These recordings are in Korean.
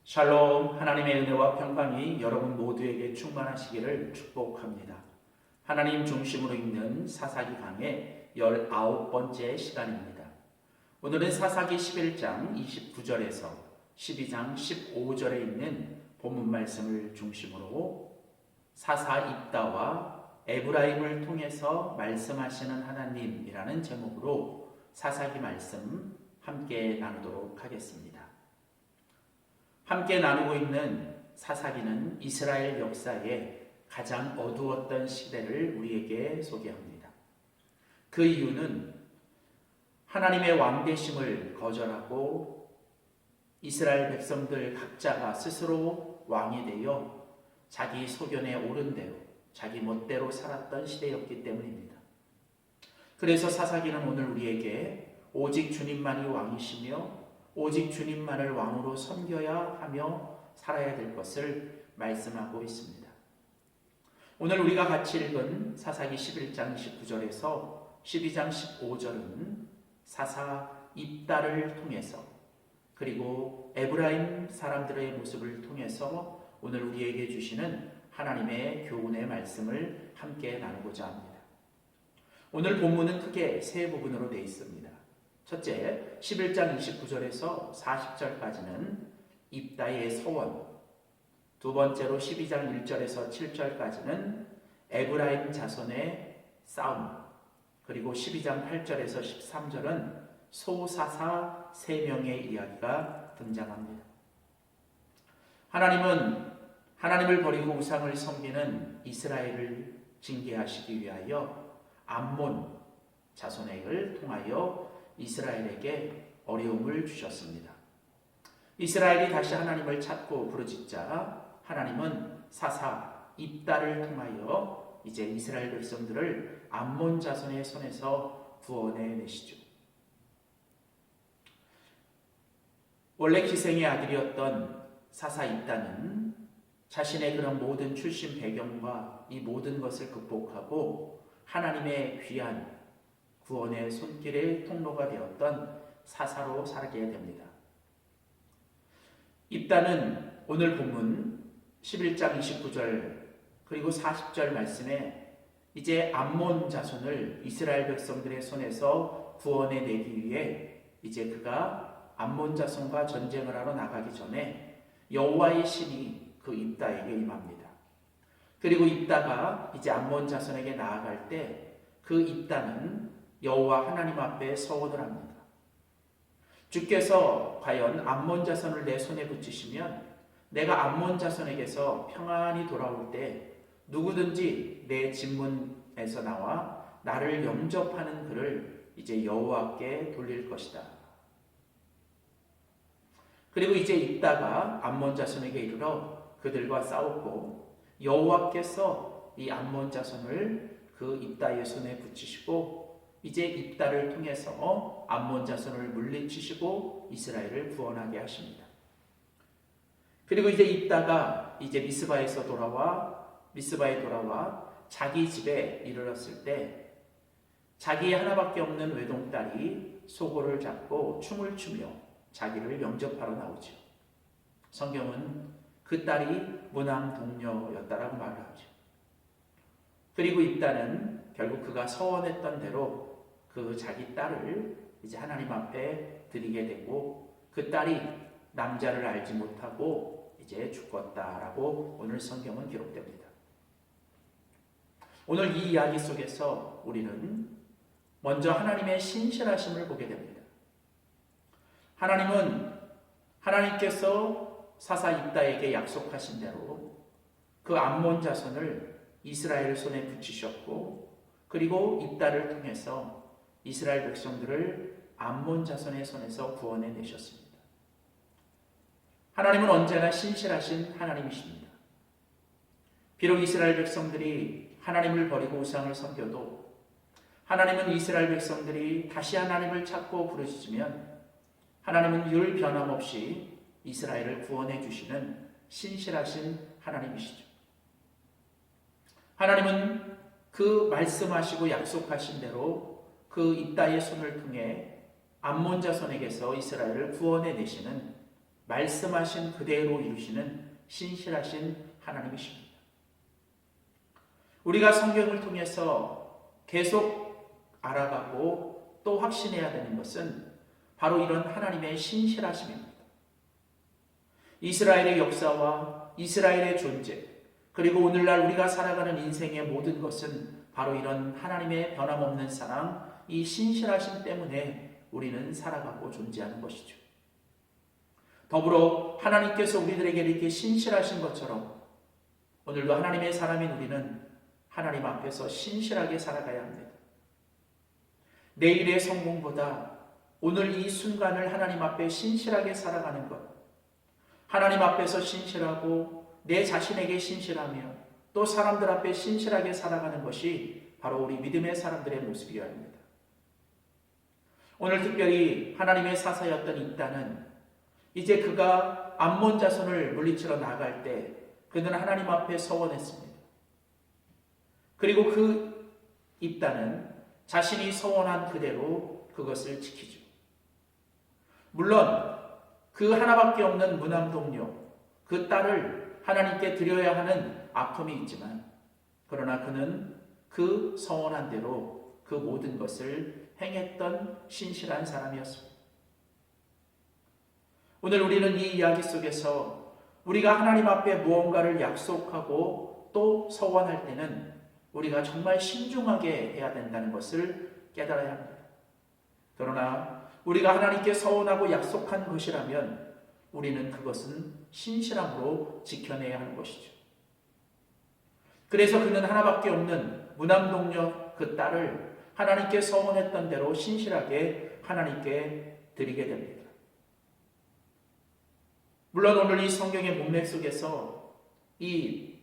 샬롬, 하나님의 은혜와 평강이 여러분 모두에게 충만하시기를 축복합니다. 하나님 중심으로 읽는 사사기 강의 19번째 시간입니다. 오늘은 사사기 11장 29절에서 12장 15절에 있는 본문 말씀을 중심으로 사사 입다와 에브라임을 통해서 말씀하시는 하나님이라는 제목으로 사사기 말씀 함께 나누도록 하겠습니다. 함께 나누고 있는 사사기는 이스라엘 역사의 가장 어두웠던 시대를 우리에게 소개합니다. 그 이유는 하나님의 왕되심을 거절하고 이스라엘 백성들 각자가 스스로 왕이 되어 자기 소견에 옳은 대로 자기 멋대로 살았던 시대였기 때문입니다. 그래서 사사기는 오늘 우리에게 오직 주님만이 왕이시며 오직 주님만을 왕으로 섬겨야 하며 살아야 될 것을 말씀하고 있습니다. 오늘 우리가 같이 읽은 사사기 11장 29절에서 12장 15절은 사사 입다를 통해서 그리고 에브라임 사람들의 모습을 통해서 오늘 우리에게 주시는 하나님의 교훈의 말씀을 함께 나누고자 합니다. 오늘 본문은 크게 세 부분으로 되어 있습니다. 첫째, 11장 29절에서 40절까지는 입다의 서원, 두 번째로 12장 1절에서 7절까지는 에브라임 자손의 싸움, 그리고 12장 8절에서 13절은 소사사 3명의 이야기가 등장합니다. 하나님은 하나님을 버리고 우상을 섬기는 이스라엘을 징계하시기 위하여 암몬 자손에게 통하여 이스라엘에게 어려움을 주셨습니다. 이스라엘이 다시 하나님을 찾고 부르짖자 하나님은 사사 입다를 통하여 이제 이스라엘 백성들을 암몬 자손의 손에서 구원해 내시죠. 원래 기생의 아들이었던 사사 입다는 자신의 그런 모든 출신 배경과 이 모든 것을 극복하고 하나님의 귀한 구원의 손길의 통로가 되었던 사사로 살게 됩니다. 입다는 오늘 본문 11장 29절 그리고 40절 말씀에 이제 암몬 자손을 이스라엘 백성들의 손에서 구원해 내기 위해 이제 그가 암몬 자손과 전쟁을 하러 나가기 전에 여호와의 신이 그 입다에게 임합니다. 그리고 입다가 이제 암몬 자손에게 나아갈 때 그 입다는 여호와 하나님 앞에 서원을 합니다. 주께서 과연 암몬 자손을 내 손에 붙이시면 내가 암몬 자손에게서 평안히 돌아올 때 누구든지 내 진문에서 나와 나를 영접하는 그를 이제 여호와께 돌릴 것이다. 그리고 이제 입다가 암몬 자손에게 이르러 그들과 싸웠고 여호와께서 이 암몬 자손을 그 입다의 손에 붙이시고 이제 입다를 통해서 암몬 자손을 물리치시고 이스라엘을 구원하게 하십니다. 그리고 이제 입다가 이제 미스바에 돌아와 자기 집에 이르렀을 때 자기 하나밖에 없는 외동딸이 소고를 잡고 춤을 추며 자기를 영접하러 나오죠. 성경은 그 딸이 무남 동녀였다라고 말을 하죠. 그리고 입다는 결국 그가 서원했던 대로 그 자기 딸을 이제 하나님 앞에 드리게 되고 그 딸이 남자를 알지 못하고 이제 죽었다라고 오늘 성경은 기록됩니다. 오늘 이 이야기 속에서 우리는 먼저 하나님의 신실하심을 보게 됩니다. 하나님께서 사사 입다에게 약속하신 대로 그 암몬 자손을 이스라엘 손에 붙이셨고 그리고 입다를 통해서 이스라엘 백성들을 암몬 자손의 손에서 구원해 내셨습니다. 하나님은 언제나 신실하신 하나님이십니다. 비록 이스라엘 백성들이 하나님을 버리고 우상을 섬겨도 하나님은 이스라엘 백성들이 다시 하나님을 찾고 부르짖으면 하나님은 늘 변함없이 이스라엘을 구원해 주시는 신실하신 하나님이시죠. 하나님은 그 말씀하시고 약속하신 대로 그 입다의 손을 통해 암몬 자손에게서 이스라엘을 구원해 내시는 말씀하신 그대로 이루시는 신실하신 하나님이십니다. 우리가 성경을 통해서 계속 알아가고 또 확신해야 되는 것은 바로 이런 하나님의 신실하심입니다. 이스라엘의 역사와 이스라엘의 존재, 그리고 오늘날 우리가 살아가는 인생의 모든 것은 바로 이런 하나님의 변함없는 사랑, 이 신실하심 때문에 우리는 살아가고 존재하는 것이죠. 더불어 하나님께서 우리들에게 이렇게 신실하신 것처럼 오늘도 하나님의 사람인 우리는 하나님 앞에서 신실하게 살아가야 합니다. 내일의 성공보다 오늘 이 순간을 하나님 앞에 신실하게 살아가는 것, 하나님 앞에서 신실하고 내 자신에게 신실하며 또 사람들 앞에 신실하게 살아가는 것이 바로 우리 믿음의 사람들의 모습이어야 합니다. 오늘 특별히 하나님의 사사였던 입다는 이제 그가 암몬 자손을 물리치러 나갈 때 그는 하나님 앞에 서원했습니다. 그리고 그 입다는 자신이 서원한 그대로 그것을 지키죠. 물론 그 하나밖에 없는 무남동료, 그 딸을 하나님께 드려야 하는 아픔이 있지만 그러나 그는 그 서원한 대로 그 모든 것을 행했던 신실한 사람이었습니다. 오늘 우리는 이 이야기 속에서 우리가 하나님 앞에 무언가를 약속하고 또 서원할 때는 우리가 정말 신중하게 해야 된다는 것을 깨달아야 합니다. 그러나 우리가 하나님께 서원하고 약속한 것이라면 우리는 그것은 신실함으로 지켜내야 하는 것이죠. 그래서 그는 하나밖에 없는 무남동녀 그 딸을 하나님께 서원했던 대로 신실하게 하나님께 드리게 됩니다. 물론 오늘 이 성경의 문맥 속에서 이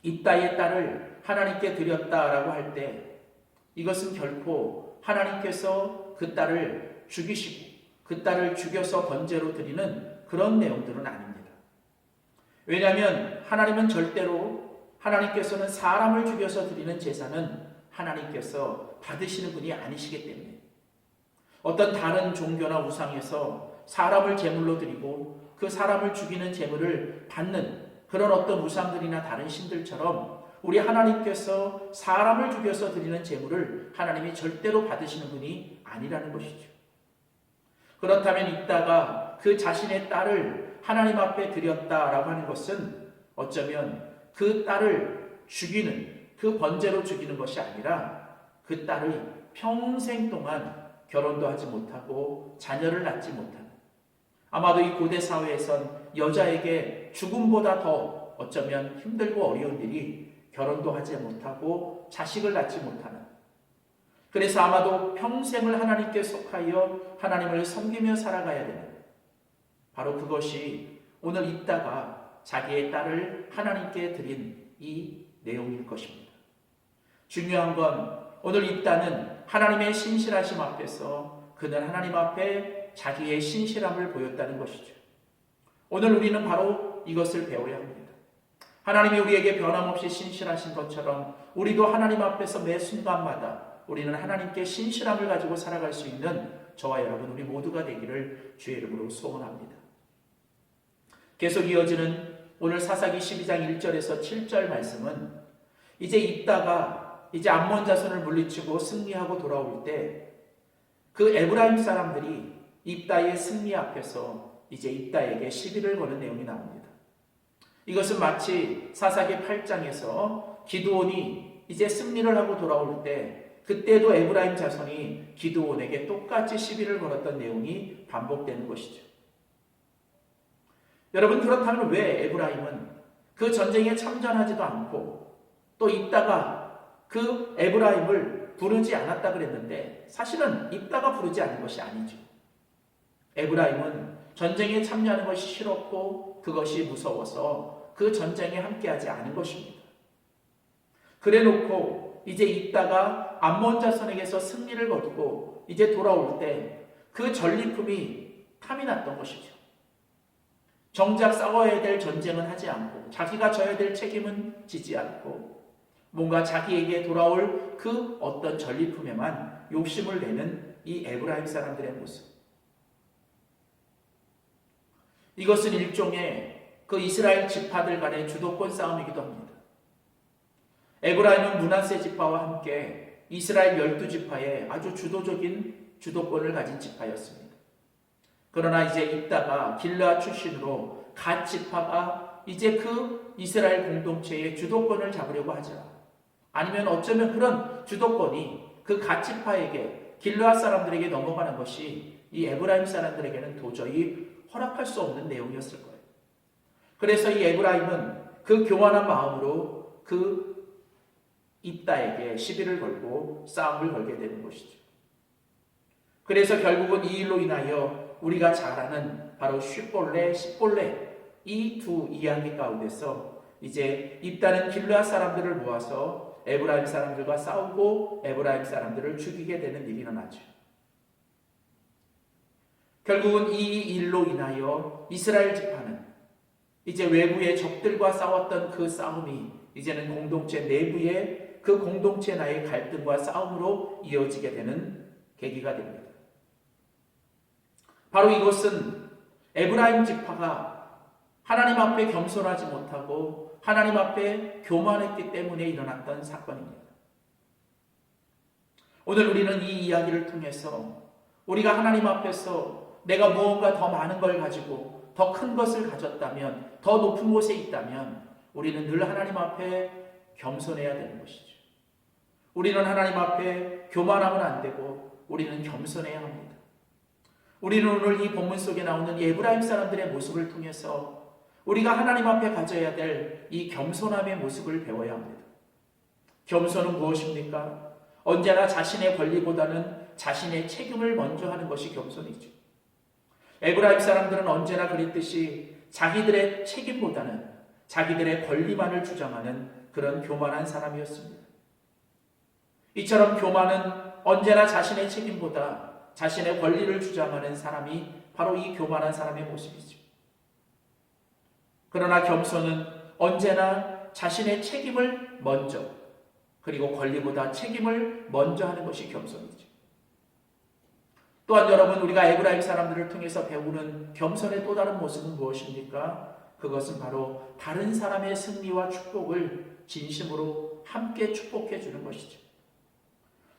입다의 딸을 하나님께 드렸다라고 할 때 이것은 결코 하나님께서 그 딸을 죽이시고 그 딸을 죽여서 번제로 드리는 그런 내용들은 아닙니다. 왜냐하면 하나님은 절대로 하나님께서는 사람을 죽여서 드리는 제사는 하나님께서 받으시는 분이 아니시기 때문에 어떤 다른 종교나 우상에서 사람을 제물로 드리고 그 사람을 죽이는 제물을 받는 그런 어떤 우상들이나 다른 신들처럼 우리 하나님께서 사람을 죽여서 드리는 제물을 하나님이 절대로 받으시는 분이 아니라는 것이죠. 그렇다면 입다가 그 자신의 딸을 하나님 앞에 드렸다라고 하는 것은 어쩌면 그 딸을 죽이는 그 번제로 죽이는 것이 아니라 그 딸이 평생 동안 결혼도 하지 못하고 자녀를 낳지 못하는, 아마도 이 고대 사회에선 여자에게 죽음보다 더 어쩌면 힘들고 어려운 일이 결혼도 하지 못하고 자식을 낳지 못하는, 그래서 아마도 평생을 하나님께 속하여 하나님을 섬기며 살아가야 되는, 바로 그것이 오늘 입다가 자기의 딸을 하나님께 드린 이 내용일 것입니다. 중요한 건 오늘 입다는 하나님의 신실하심 앞에서 그는 하나님 앞에 자기의 신실함을 보였다는 것이죠. 오늘 우리는 바로 이것을 배워야 합니다. 하나님이 우리에게 변함없이 신실하신 것처럼 우리도 하나님 앞에서 매 순간마다 우리는 하나님께 신실함을 가지고 살아갈 수 있는 저와 여러분 우리 모두가 되기를 주의 이름으로 소원합니다. 계속 이어지는 오늘 사사기 12장 1절에서 7절 말씀은 이제 입다가 이제 암몬 자손을 물리치고 승리하고 돌아올 때 그 에브라임 사람들이 입다의 승리 앞에서 이제 입다에게 시비를 거는 내용이 나옵니다. 이것은 마치 사사기 8장에서 기드온이 이제 승리를 하고 돌아올 때 그때도 에브라임 자손이 기드온에게 똑같이 시비를 걸었던 내용이 반복되는 것이죠. 여러분, 그렇다면 왜 에브라임은 그 전쟁에 참전하지도 않고 또 입다가 그 에브라임을 부르지 않았다 그랬는데 사실은 입다가 부르지 않은 것이 아니죠. 에브라임은 전쟁에 참여하는 것이 싫었고 그것이 무서워서 그 전쟁에 함께하지 않은 것입니다. 그래놓고 이제 입다가 암몬 자손에게서 승리를 거두고 이제 돌아올 때 그 전리품이 탐이 났던 것이죠. 정작 싸워야 될 전쟁은 하지 않고 자기가 져야 될 책임은 지지 않고 뭔가 자기에게 돌아올 그 어떤 전리품에만 욕심을 내는 이 에브라임 사람들의 모습. 이것은 일종의 그 이스라엘 지파들 간의 주도권 싸움이기도 합니다. 에브라임은 므낫세 지파와 함께 이스라엘 12지파의 아주 주도적인 주도권을 가진 지파였습니다. 그러나 이제 입다가 길르앗 출신으로 갓 지파가 이제 그 이스라엘 공동체의 주도권을 잡으려고 하자. 아니면 어쩌면 그런 주도권이 그 갓 지파에게 길르앗 사람들에게 넘어가는 것이 이 에브라임 사람들에게는 도저히 허락할 수 없는 내용이었을 거예요. 그래서 이 에브라임은 그 교만한 마음으로 그 입다에게 시비를 걸고 싸움을 걸게 되는 것이죠. 그래서 결국은 이 일로 인하여 우리가 잘 아는 바로 쉿볼레, 십볼레 이 두 이야기 가운데서 이제 입다는 길르앗 사람들을 모아서 에브라임 사람들과 싸우고 에브라임 사람들을 죽이게 되는 일이 일어나죠. 결국은 이 일로 인하여 이스라엘 지파는 이제 외부의 적들과 싸웠던 그 싸움이 이제는 공동체 내부의 그 공동체 나의 갈등과 싸움으로 이어지게 되는 계기가 됩니다. 바로 이것은 에브라임 지파가 하나님 앞에 겸손하지 못하고 하나님 앞에 교만했기 때문에 일어났던 사건입니다. 오늘 우리는 이 이야기를 통해서 우리가 하나님 앞에서 내가 무언가 더 많은 걸 가지고 더 큰 것을 가졌다면, 더 높은 곳에 있다면 우리는 늘 하나님 앞에 겸손해야 되는 것이죠. 우리는 하나님 앞에 교만하면 안 되고 우리는 겸손해야 합니다. 우리는 오늘 이 본문 속에 나오는 이 에브라임 사람들의 모습을 통해서 우리가 하나님 앞에 가져야 될 이 겸손함의 모습을 배워야 합니다. 겸손은 무엇입니까? 언제나 자신의 권리보다는 자신의 책임을 먼저 하는 것이 겸손이죠. 에브라임 사람들은 언제나 그랬듯이 자기들의 책임보다는 자기들의 권리만을 주장하는 그런 교만한 사람이었습니다. 이처럼 교만은 언제나 자신의 책임보다 자신의 권리를 주장하는 사람이 바로 이 교만한 사람의 모습이죠. 그러나 겸손은 언제나 자신의 책임을 먼저, 그리고 권리보다 책임을 먼저 하는 것이 겸손이죠. 또한 여러분, 우리가 에브라임 사람들을 통해서 배우는 겸손의 또 다른 모습은 무엇입니까? 그것은 바로 다른 사람의 승리와 축복을 진심으로 함께 축복해 주는 것이죠.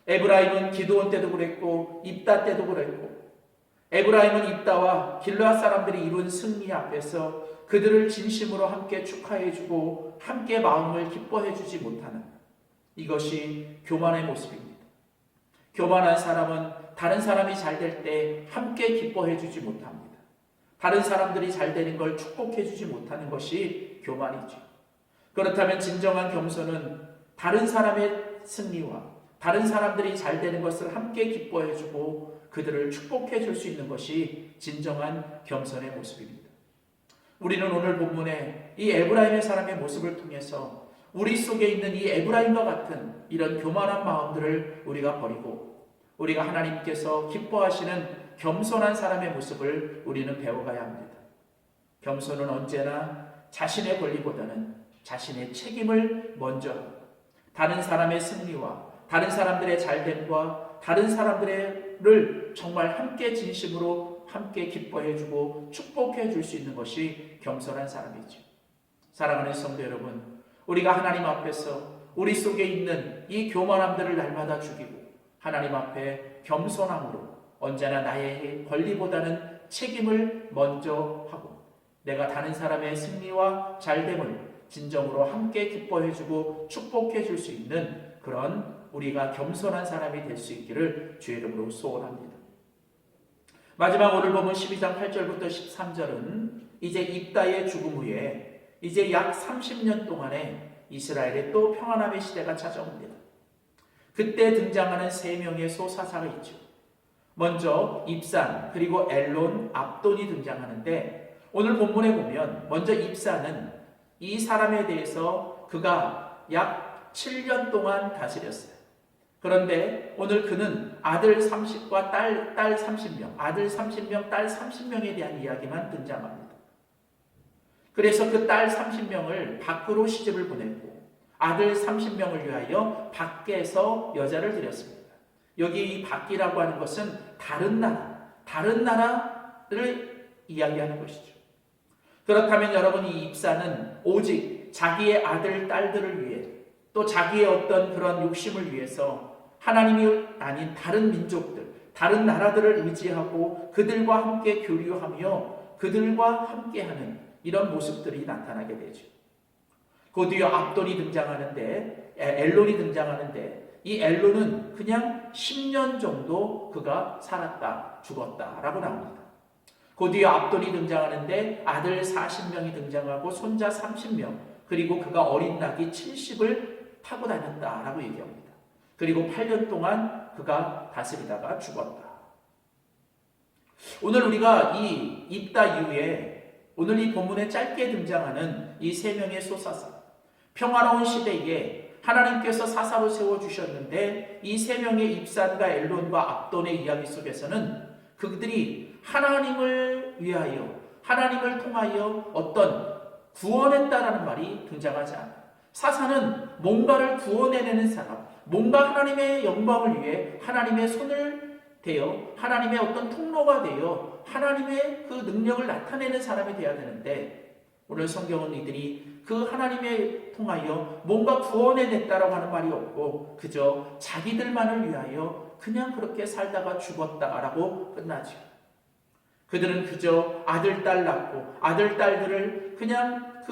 에브라임은 기드온 때도 그랬고 입다 때도 그랬고, 에브라임은 입다와 길르앗 사람들이 이룬 승리 앞에서 그들을 진심으로 함께 축하해주고 함께 마음을 기뻐해주지 못하는 이것이 교만의 모습입니다. 교만한 사람은 다른 사람이 잘 될 때 함께 기뻐해주지 못합니다. 다른 사람들이 잘 되는 걸 축복해주지 못하는 것이 교만이죠. 그렇다면 진정한 겸손은 다른 사람의 승리와 다른 사람들이 잘 되는 것을 함께 기뻐해주고 그들을 축복해줄 수 있는 것이 진정한 겸손의 모습입니다. 우리는 오늘 본문에 이 에브라임의 사람의 모습을 통해서 우리 속에 있는 이 에브라임과 같은 이런 교만한 마음들을 우리가 버리고 우리가 하나님께서 기뻐하시는 겸손한 사람의 모습을 우리는 배워가야 합니다. 겸손은 언제나 자신의 권리보다는 자신의 책임을 먼저 하고 다른 사람의 승리와 다른 사람들의 잘됨과 다른 사람들을 정말 함께 진심으로 함께 기뻐해주고 축복해줄 수 있는 것이 겸손한 사람이죠. 사랑하는 성도 여러분, 우리가 하나님 앞에서 우리 속에 있는 이 교만함들을 날마다 죽이고 하나님 앞에 겸손함으로 언제나 나의 권리보다는 책임을 먼저 하고 내가 다른 사람의 승리와 잘됨을 진정으로 함께 기뻐해주고 축복해줄 수 있는 그런 우리가 겸손한 사람이 될 수 있기를 주의 이름으로 소원합니다. 마지막 오늘 보면 12장 8절부터 13절은 이제 입다의 죽음 후에 이제 약 30년 동안에 이스라엘의 또 평안함의 시대가 찾아옵니다. 그때 등장하는 세 명의 소사사가 있죠. 먼저 입산, 그리고 엘론, 압돈이 등장하는데 오늘 본문에 보면 먼저 입산은 이 사람에 대해서 그가 약 7년 동안 다스렸어요. 그런데 오늘 그는 아들 30과 딸 30명, 아들 30명, 딸 30명에 대한 이야기만 등장합니다. 그래서 그 딸 30명을 밖으로 시집을 보냈고 아들 30명을 위하여 밖에서 여자를 들였습니다. 여기 이 밖이라고 하는 것은 다른 나라를 이야기하는 것이죠. 그렇다면 여러분, 이 입사는 오직 자기의 아들, 딸들을 위해, 또 자기의 어떤 그런 욕심을 위해서 하나님이 아닌 다른 민족들, 다른 나라들을 의지하고 그들과 함께 교류하며 그들과 함께하는 이런 모습들이 나타나게 되죠. 그 뒤에 압돈이 등장하는데, 엘론이 등장하는데, 이 엘론은 그냥 10년 정도 그가 살았다, 죽었다라고 나옵니다. 그 뒤에 압돈이 등장하는데 아들 40명이 등장하고 손자 30명, 그리고 그가 어린 낙이 70을 타고 다녔다라고 얘기합니다. 그리고 8년 동안 그가 다스리다가 죽었다. 오늘 우리가 이 입다 이후에 오늘 이 본문에 짧게 등장하는 이 세 명의 소사사, 평화로운 시대에 하나님께서 사사로 세워주셨는데 이 세 명의 입산과 엘론과 압돈의 이야기 속에서는 그들이 하나님을 위하여, 하나님을 통하여 어떤 구원했다라는 말이 등장하지 않아요. 사사는 뭔가를 구원해내는 사람, 뭔가 하나님의 영광을 위해 하나님의 손을 대어 하나님의 어떤 통로가 되어 하나님의 그 능력을 나타내는 사람이 되어야 되는데, 오늘 성경은 이들이 그 하나님에 통하여 뭔가 구원해냈다라고 하는 말이 없고 그저 자기들만을 위하여 그냥 그렇게 살다가 죽었다라고 끝나죠. 그들은 그저 아들, 딸 낳고 아들, 딸들을 그냥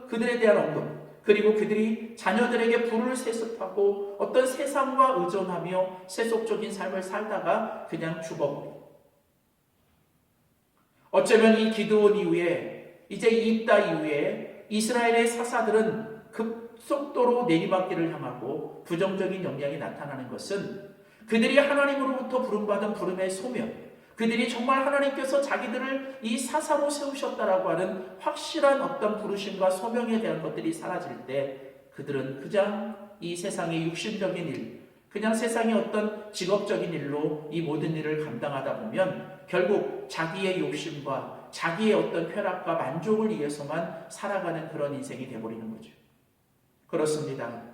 그들에 대한 언급, 그리고 그들이 자녀들에게 불을 세습하고 어떤 세상과 의존하며 세속적인 삶을 살다가 그냥 죽어버리고, 어쩌면 이 기드온 이후에, 이제 이 입다 이후에 이스라엘의 사사들은 급속도로 내리막길을 향하고 부정적인 영향이 나타나는 것은 그들이 하나님으로부터 부름받은 부름의 소명, 그들이 정말 하나님께서 자기들을 이 사사로 세우셨다라고 하는 확실한 어떤 부르심과 소명에 대한 것들이 사라질 때 그들은 그냥 이 세상의 육신적인 일, 그냥 세상의 어떤 직업적인 일로 이 모든 일을 감당하다 보면 결국 자기의 욕심과 자기의 어떤 쾌락과 만족을 위해서만 살아가는 그런 인생이 되어버리는 거죠. 그렇습니다.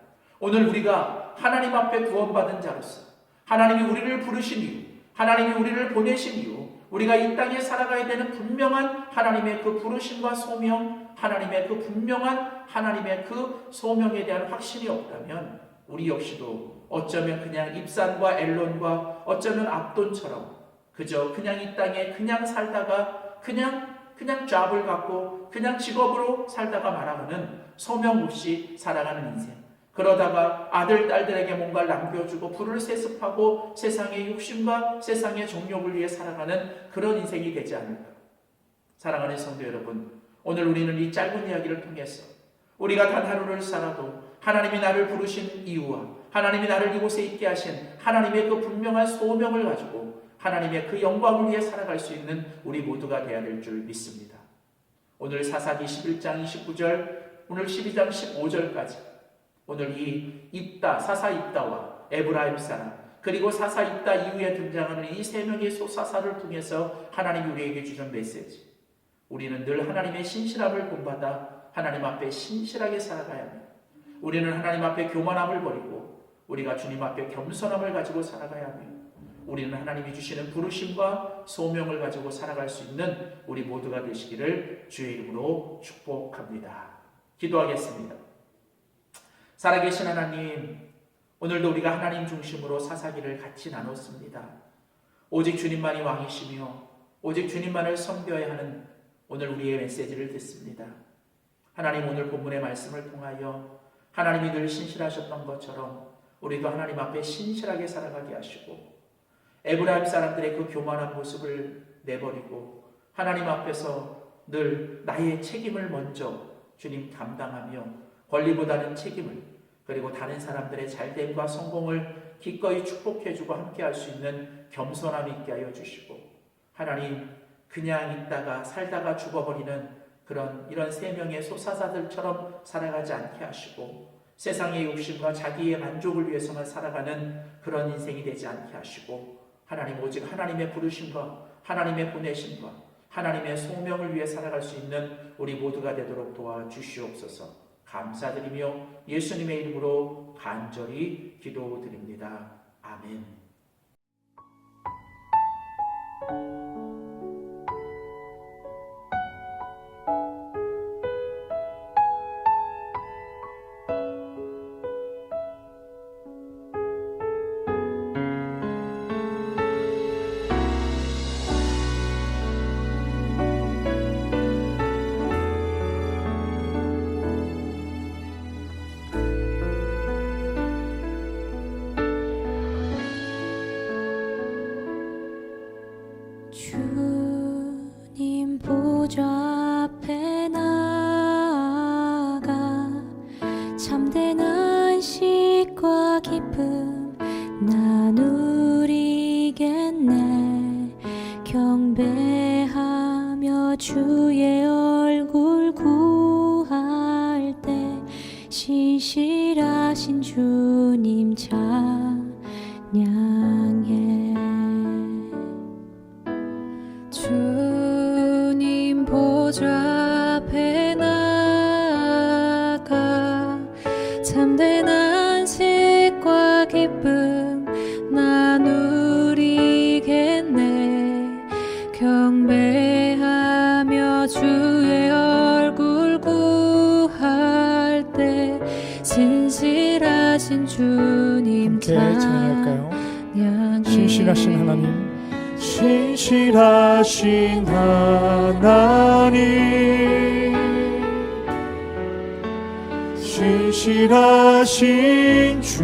오늘 우리가 하나님 앞에 구원받은 자로서 하나님이 우리를 부르신 이유, 하나님이 우리를 보내신 이유, 우리가 이 땅에 살아가야 되는 분명한 하나님의 그 부르심과 소명, 하나님의 그 분명한 하나님의 그 소명에 대한 확신이 없다면 우리 역시도 어쩌면 그냥 입산과 엘론과 어쩌면 압돈처럼 그저 그냥 이 땅에 그냥 살다가 그냥 잡을 갖고 그냥 직업으로 살다가 말아가는 소명 없이 살아가는 인생, 그러다가 아들, 딸들에게 뭔가를 남겨주고 불을 세습하고 세상의 욕심과 세상의 정욕을 위해 살아가는 그런 인생이 되지 않을까. 사랑하는 성도 여러분, 오늘 우리는 이 짧은 이야기를 통해서 우리가 단 하루를 살아도 하나님이 나를 부르신 이유와 하나님이 나를 이곳에 있게 하신 하나님의 그 분명한 소명을 가지고 하나님의 그 영광을 위해 살아갈 수 있는 우리 모두가 되어야 될 줄 믿습니다. 오늘 사사기 11장 29절, 오늘 12장 15절까지 오늘 이 입다, 사사 입다와 에브라임 사람, 그리고 사사 입다 이후에 등장하는 이 세 명의 소사사를 통해서 하나님이 우리에게 주신 메시지, 우리는 늘 하나님의 신실함을 본받아 하나님 앞에 신실하게 살아가야 합니다. 우리는 하나님 앞에 교만함을 버리고 우리가 주님 앞에 겸손함을 가지고 살아가야 합니다. 우리는 하나님이 주시는 부르심과 소명을 가지고 살아갈 수 있는 우리 모두가 되시기를 주의 이름으로 축복합니다. 기도하겠습니다. 살아계신 하나님, 오늘도 우리가 하나님 중심으로 사사기를 같이 나눴습니다. 오직 주님만이 왕이시며 오직 주님만을 섬겨야 하는 오늘 우리의 메시지를 듣습니다. 하나님, 오늘 본문의 말씀을 통하여 하나님이 늘 신실하셨던 것처럼 우리도 하나님 앞에 신실하게 살아가게 하시고 에브라임 사람들의 그 교만한 모습을 내버리고 하나님 앞에서 늘 나의 책임을 먼저 주님 감당하며 권리보다는 책임을, 그리고 다른 사람들의 잘됨과 성공을 기꺼이 축복해주고 함께할 수 있는 겸손함이 있게 하여 주시고, 하나님, 그냥 있다가 살다가 죽어버리는 이런 세 명의 소사사들처럼 살아가지 않게 하시고 세상의 욕심과 자기의 만족을 위해서만 살아가는 그런 인생이 되지 않게 하시고, 하나님, 오직 하나님의 부르심과 하나님의 보내심과 하나님의 소명을 위해 살아갈 수 있는 우리 모두가 되도록 도와주시옵소서. 감사드리며 예수님의 이름으로 간절히 기도드립니다. 아멘. 주님 보좌 앞에 나아가 참된 안식과 기쁨 나누리겠네. 경배하며 주의 얼굴 구할 때 신실하신 주님 찬양해. 주님 보좌 앞에 나아가 참된 안식과 기쁨 나누리겠네. 경배하며 주의 얼굴 구할 때 신실하신 주님 찬양할까요? 찬양해. 신실하신 하나님, 신실하신 하나님, 신실하신 주,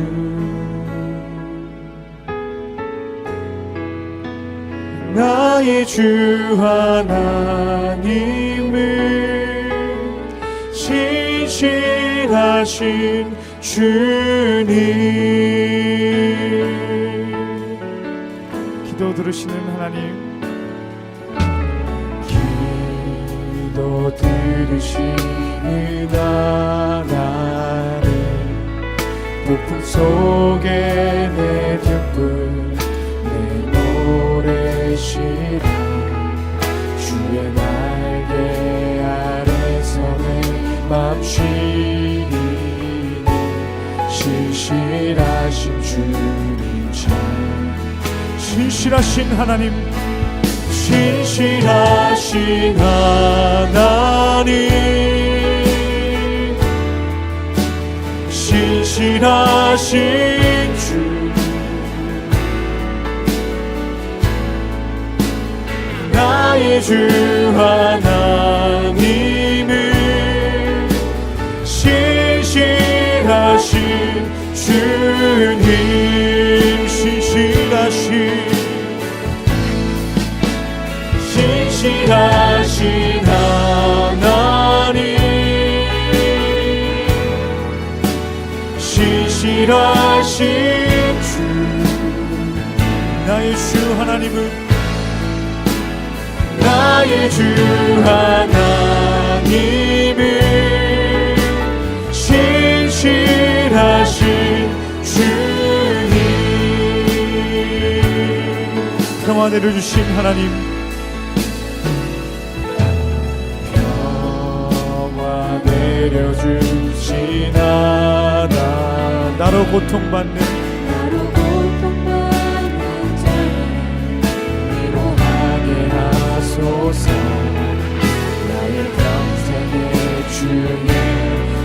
나의 주 하나님을 신실하신 주님. 기도 들으시는 하나님, 기도 들으시는 하나님, 폭풍 속에 내 등불 내 노래시라. 주의 날개 아래서 내 맘 쉬리니 신실하신 주님 참. 신실하신 하나님, 신실하신 하나님, 신실하신 주, 나의 주 하나님을 신실하신 주님, 신실하신 하나님, 신실하신 주, 나의 주 하나님은, 나의 주 하나님을 신실하신 주님. 평화 내려주신 하나님, 평화 내려주신 하나님, 나로 고통받는 자를 위로하게 하소서. 나의 평생의 주의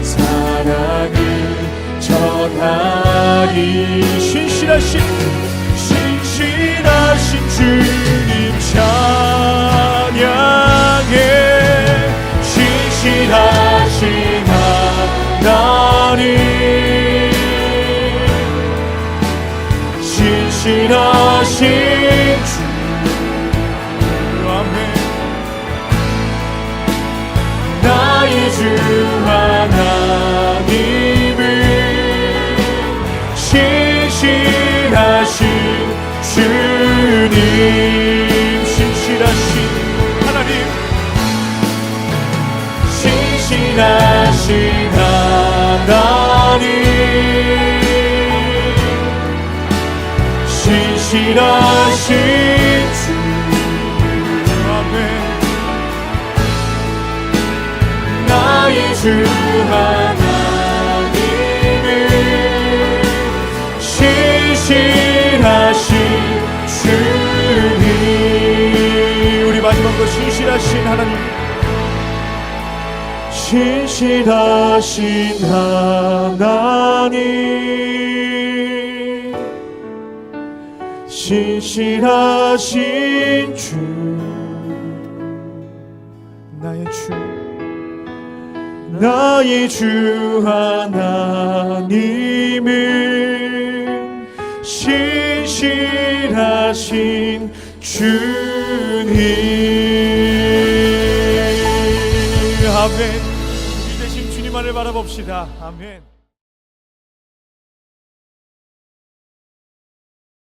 사랑을 전하리. 신실하신 주님 찬양해. 신실하신 하나님, 신실하신 주, 아멘. 나의 주 하나님을 신실하신 주님, 신실하신 하나님, 신실하신 하나님, 신실하신 주, 아멘. 나의 주 하나님을 신실하신 주님. 우리 마지막으로 신실하신 하나님, 신실하신 하나님, 신실하신 주, 나의 주, 나의 주 하나님을 신실하신 주. 아멘. 이 대신 주님만을 바라봅시다. 아멘.